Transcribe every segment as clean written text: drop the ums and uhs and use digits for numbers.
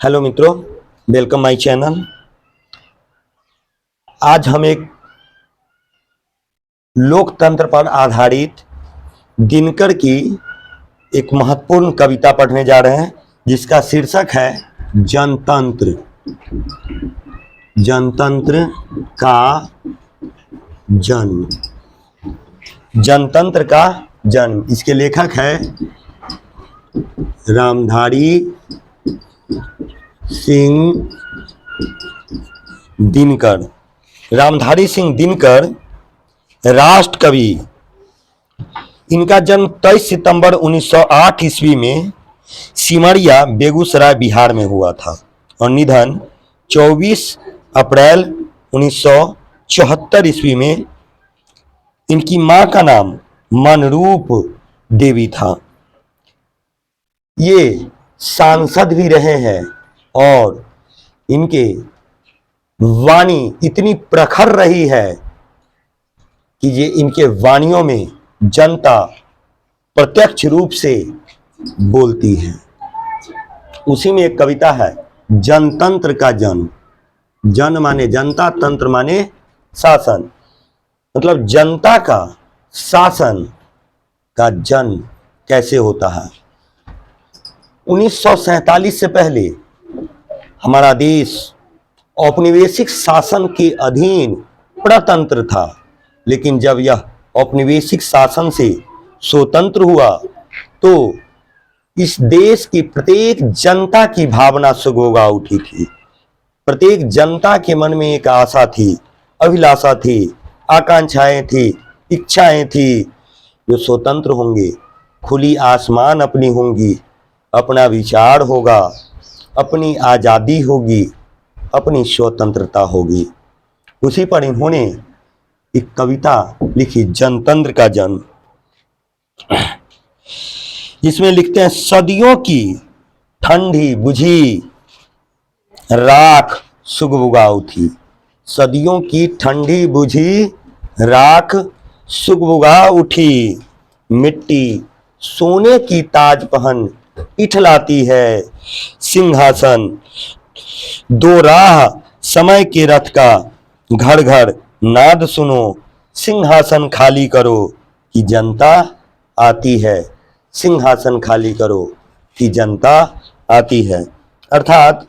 Hello मित्रों, welcome my channel. आज हम एक लोकतंत्र पर आधारित दिनकर की एक महत्वपूर्ण कविता पढ़ने जा रहे हैं, जिसका शीर्षक है जनतंत्र। जनतंत्र का जन्म। जनतंत्र का जन्म, इसके लेखक है रामधारी सिंह दिनकर। रामधारी सिंह दिनकर राष्ट्र कवि। इनका जन्म 23 सितंबर 1908 ईस्वी में सिमरिया बेगूसराय बिहार में हुआ था और निधन 24 अप्रैल 1974 ईस्वी में। इनकी मां का नाम मनरूप देवी था। ये सांसद भी रहे हैं और इनके वाणी इतनी प्रखर रही है कि ये इनके वाणियों में जनता प्रत्यक्ष रूप से बोलती है। उसी में एक कविता है, जनतंत्र का जन्म। जन माने जनता, तंत्र माने शासन, मतलब जनता का शासन का जन्म कैसे होता है। 1947 से पहले हमारा देश औपनिवेशिक शासन के अधीन प्रतंत्र था, लेकिन जब यह औपनिवेशिक शासन से स्वतंत्र हुआ तो इस देश की प्रत्येक जनता की भावना सुगोगा उठी थी। प्रत्येक जनता के मन में एक आशा थी, अभिलाषा थी, आकांक्षाएं थी, इच्छाएं थी, जो स्वतंत्र होंगे, खुली आसमान अपनी होंगी, अपना विचार होगा, अपनी आज़ादी होगी, अपनी स्वतंत्रता होगी। उसी पर इन्होंने एक कविता लिखी, जनतंत्र का जन्म। जिसमें लिखते हैं, सदियों की ठंडी बुझी राख सुगबुगा उठी। सदियों की ठंडी बुझी राख सुगबुगा उठी। मिट्टी सोने की ताज पहन इठलाती है। सिंहासन दो राह समय के रथ का, घर घर नाद सुनो। सिंहासन खाली करो कि जनता आती है। सिंहासन खाली करो कि जनता आती है। अर्थात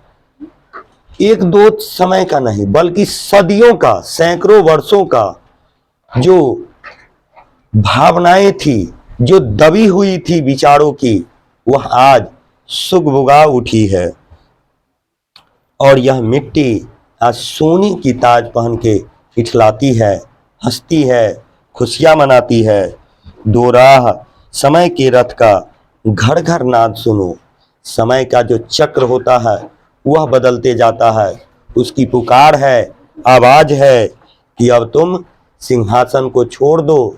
एक दो समय का नहीं, बल्कि सदियों का, सैकड़ों वर्षों का जो भावनाएं थी, जो दबी हुई थी विचारों की, वह आज सुगबुगा उठी है। और यह मिट्टी आज सोने की ताज पहन के इठलाती है, हंसती है, खुशियां मनाती है। दो राह समय के रथ का, घर घर नाद सुनो। समय का जो चक्र होता है वह बदलते जाता है। उसकी पुकार है, आवाज है कि अब तुम सिंहासन को छोड़ दो,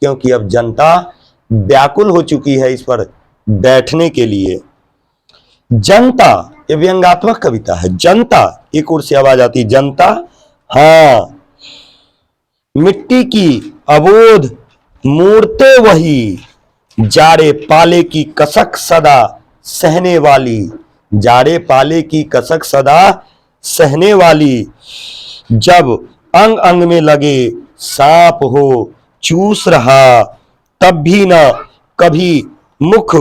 क्योंकि अब जनता व्याकुल हो चुकी है इस पर बैठने के लिए। जनता, ये व्यंग्यात्मक कविता है। जनता, एक ओर से आवाज आती, जनता, हाँ। मिट्टी की अबोध मूर्तें वही, जाड़े पाले की कसक सदा सहने वाली। जाड़े पाले की कसक सदा सहने वाली। जब अंग अंग में लगे सांप हो चूस रहा, तब भी न कभी मुख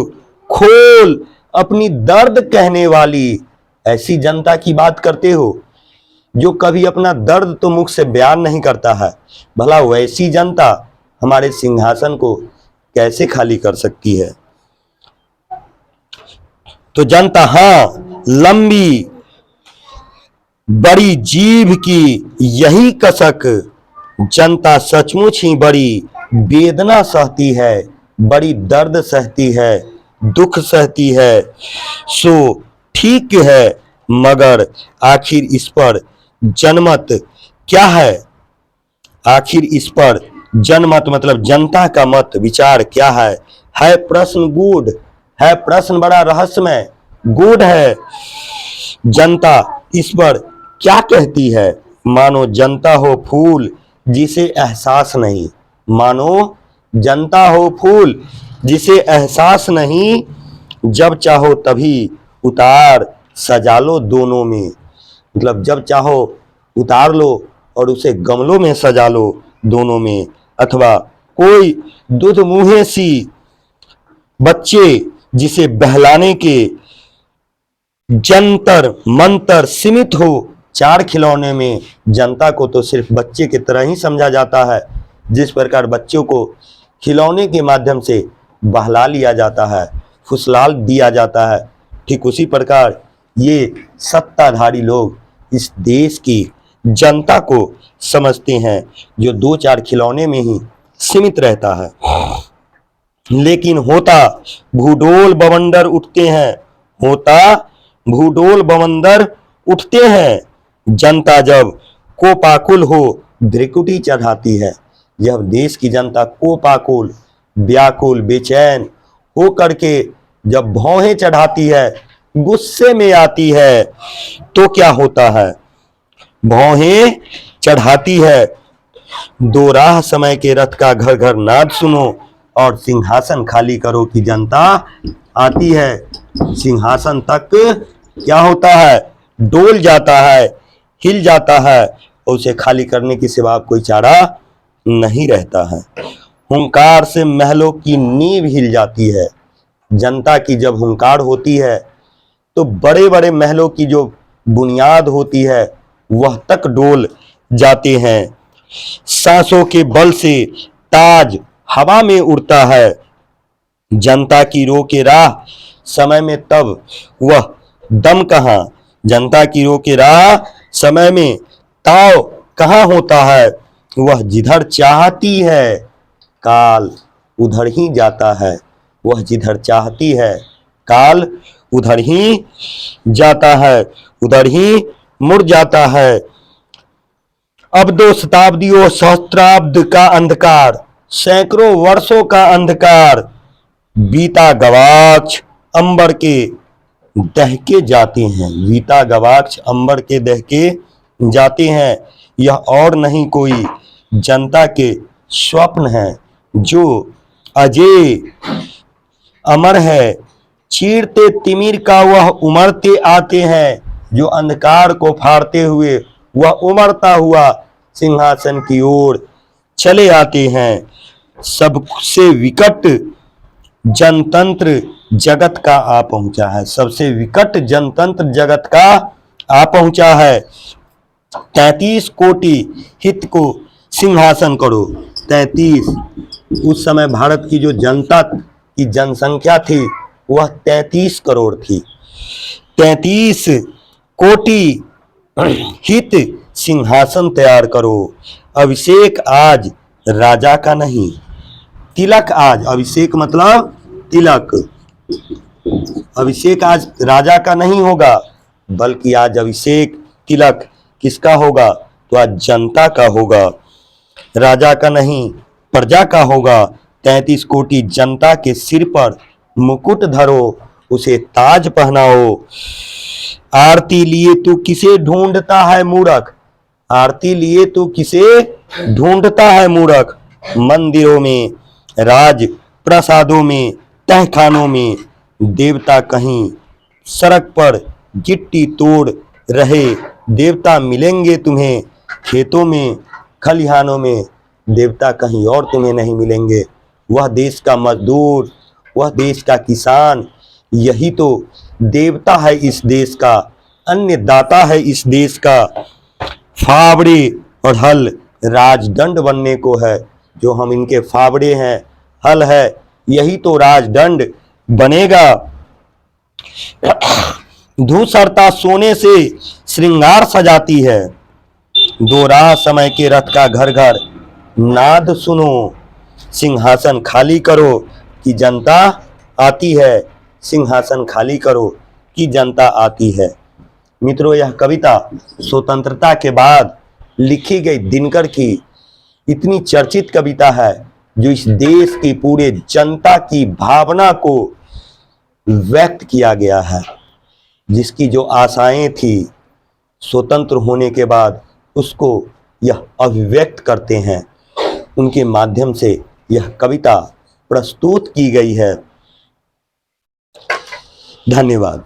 खोल अपनी दर्द कहने वाली। ऐसी जनता की बात करते हो जो कभी अपना दर्द तो मुख से बयान नहीं करता है। भला वैसी जनता हमारे सिंहासन को कैसे खाली कर सकती है। तो जनता, हाँ, लंबी बड़ी जीभ की यही कसक। जनता सचमुच ही बड़ी वेदना सहती है, बड़ी दर्द सहती है, दुख सहती है। सो ठीक है, मगर आखिर इस पर जनमत क्या है। आखिर इस पर जनमत मतलब जनता का मत, विचार क्या है प्रश्न गूढ़, है प्रश्न बड़ा रहस्यमय, गूढ़ है। जनता इस पर क्या कहती है। मानो जनता हो फूल जिसे एहसास नहीं। मानो जनता हो फूल जिसे एहसास नहीं। जब चाहो तभी उतार सजा लो दोनों में, मतलब जब चाहो उतार लो और उसे गमलों में सजा लो दोनों में। अथवा कोई दूध मुँहे सी बच्चे जिसे बहलाने के जंतर मंतर सीमित हो 4 खिलौने में। जनता को तो सिर्फ बच्चे की तरह ही समझा जाता है। जिस प्रकार बच्चों को खिलौने के माध्यम से बहला लिया जाता है, फुसलाल दिया जाता है, ठीक उसी प्रकार ये सत्ताधारी लोग इस देश की जनता को समझते हैं, जो 2-4 खिलौने में ही सीमित रहता है। लेकिन होता भूडोल बवंडर उठते हैं, होता भूडोल बवंडर उठते हैं। जनता जब कोपाकुल हो भ्रिकुटी चढ़ाती है। जब देश की जनता कोपाकुल, व्याकुल, बेचैन हो करके जब भौहें चढ़ाती है, गुस्से में आती है, तो क्या होता है? भौहें चढ़ाती है। दो राह समय के रथ का घर घर नाद सुनो और सिंहासन खाली करो की जनता आती है। सिंहासन तक क्या होता है? डोल जाता है, हिल जाता है, और उसे खाली करने के सिवा कोई चारा नहीं रहता है। हुंकार से महलों की नींव हिल जाती है। जनता की जब हुंकार होती है तो बड़े बड़े महलों की जो बुनियाद होती है वह तक डोल जाते हैं। सांसों के बल से ताज हवा में उड़ता है। जनता की रो के राह समय में तब वह दम कहाँ? जनता की रो के राह समय में ताव कहाँ होता है? वह जिधर चाहती है काल उधर ही जाता है। वह जिधर चाहती है काल उधर ही जाता है, उधर ही मुड़ जाता है। अब 2 शताब्दियों सहस्त्राब्द का अंधकार, सैकड़ों वर्षों का अंधकार बीता गवाक्ष अंबर के दहके जाते हैं। बीता गवाक्ष अंबर के दहके जाते हैं। यह और नहीं कोई जनता के स्वप्न है जो अजय अमर है। चीरते तिमिर का वह उमड़ते आते हैं, जो अंधकार को फाड़ते हुए वह उमड़ता हुआ सिंहासन की ओर चले आते हैं। सबसे विकट जनतंत्र जगत का आ पहुंचा है। सबसे विकट जनतंत्र जगत का आ पहुंचा है। 33 कोटि हित को सिंहासन करो। 33, उस समय भारत की जो जनता की जनसंख्या थी वह 33 करोड़ थी। 33 कोटि हित सिंहासन तैयार करो। अभिषेक आज राजा का नहीं, तिलक आज, अभिषेक मतलब तिलक, अभिषेक आज राजा का नहीं होगा, बल्कि आज अभिषेक तिलक किसका होगा? तो आज जनता का होगा, राजा का नहीं, प्रजा का होगा। 33 कोटि जनता के सिर पर मुकुट धरो, उसे ताज पहनाओ। आरती लिए तू किसे ढूंढता है मूर्ख? आरती लिए तू किसे ढूंढता है मूर्ख? मंदिरों में, राज प्रसादों में, तहखानों में देवता कहीं सड़क पर गिट्टी तोड़ रहे देवता मिलेंगे तुम्हें। खेतों में, खलिहानों में देवता कहीं और तुम्हें नहीं मिलेंगे। वह देश का मजदूर, वह देश का किसान, यही तो देवता है इस देश का, अन्नदाता है इस देश का। फावड़े और हल राजदंड बनने को है। जो हम इनके फावड़े हैं, हल है, यही तो राजदंड बनेगा। धूसरता सोने से श्रृंगार सजाती है। 2 राह समय के रथ का घर घर नाद सुनो। सिंहासन खाली करो कि जनता आती है। सिंहासन खाली करो कि जनता आती है। मित्रों, यह कविता स्वतंत्रता के बाद लिखी गई दिनकर की इतनी चर्चित कविता है, जो इस देश की पूरे जनता की भावना को व्यक्त किया गया है। जिसकी जो आशाएं थी स्वतंत्र होने के बाद, उसको यह अभिव्यक्त करते हैं। उनके माध्यम से यह कविता प्रस्तुत की गई है। धन्यवाद।